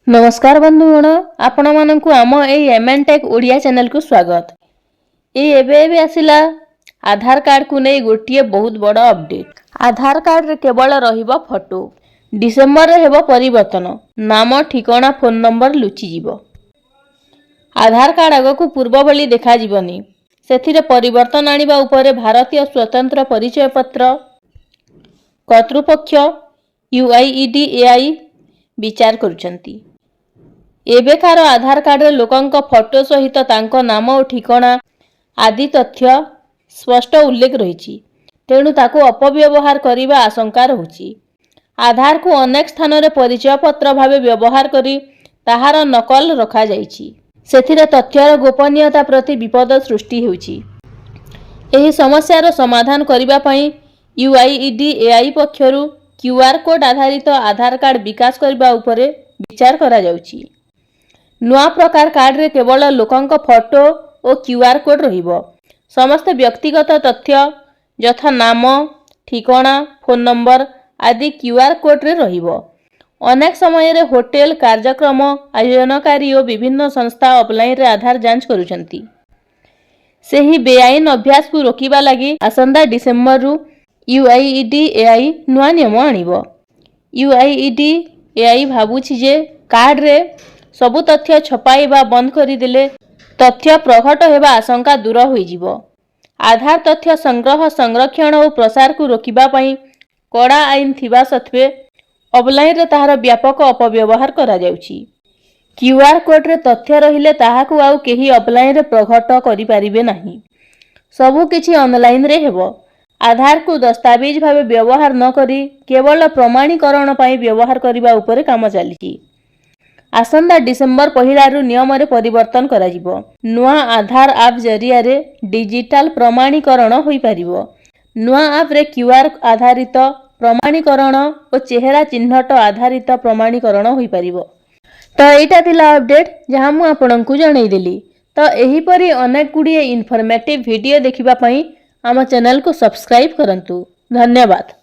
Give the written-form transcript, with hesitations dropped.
नमस्कार बंधुगण आपण मानकु आम एमएनटेक ओडिया चैनल को स्वागत। एबे आसिला आधार कार्ड को नहीं गोटे बहुत बड़ अपडेट। आधार कार्ड रे केवल रहिबो फोटो। डिसेंबर रे हेबो परिवर्तन, नाम ठिकाना फोन नंबर लुचि जीवो। आधार कार्ड आग को पूर्व भली देखा जीवनी। सेथिरे परिवर्तन आनिबा उपरे भारतीय स्वतंत्र परिचय पत्र कर्तृपक्ष UIDAI विचार करुचंती। एबेकार आधार कार्ड रे लोकंक फोटो सहित तांको नाम और ठिकाना आदि तथ्य स्पष्ट उल्लेख रही, तेणु ताको अपव्यवहार करिबा आशंका रहुची। आधार को अनेक स्थान रे परिचय पत्र भावे व्यवहार करी ताहार नकल रखा जाइछि। सेथिरे तथ्यर गोपनीयता प्रति विपद सृष्टि हेउछि। एही समस्यार समाधान करिबा पई UIDAI पक्षरु QR कोड आधारित आधार कार्ड विकास करबा उपरे विचार करा जाउछि। नुआ प्रकार कार्ड रे केवल लोकंक फोटो और QR कोड रहिबो। समस्त व्यक्तिगत तथ्य यथा नाम, ठिकाना, फोन नंबर आदि QR कोड रे रहिबो। अनेक समय रे होटेल, कार्यक्रम आयोजनकारी और विभिन्न संस्था ऑफलाइन रे आधार जांच करूछंती। सेही बेआईन अभ्यास को रोकिबा लागि आसंदा डिसेंबर रु UIDAI नुआ नियम आनिबो। UIDAI भाबुछि जे कार्ड रे सबु तथ्य छपाइबा बंद करी देले तथ्य प्रकट हेबा आशंका दूर होई जिवो। आधार तथ्य संग्रह, संरक्षण और प्रसार को रोकिबा पई कड़ा आईन थिबा सत्वे ऑफलाइन रे ताहार व्यापक अपव्यवहार करा जाउछि। QR कोड रे तथ्य रहिले ताहाकु आउ केही ऑफलाइन रे प्रकट करि परिबे नाही। सबु किछि ऑनलाइन रे हेबो। आधार को दस्तावेज भावे व्यवहार न करी केवल प्रमाणीकरण पई व्यवहार करिबा उपरे काम चलिछि। आसंदा डिसेंबर पहिला रु नियम रे परिवर्तन करा जिवो। नुआ आधार ऐप जरिया रे डिजिटल प्रमाणीकरण होई परिबो। नुआ ऐप रे QR आधारित प्रमाणीकरण और चेहरा चिन्हट आधारित प्रमाणीकरण होई परिबो। तो एटा थिला अपडेट जहां मु आपनकु जणै देली। तो एही परी अनेक गुडिये इन्फॉर्मेटिव वीडियो देखिबा पई आम चैनल को सब्सक्राइब करंतु। धन्यवाद।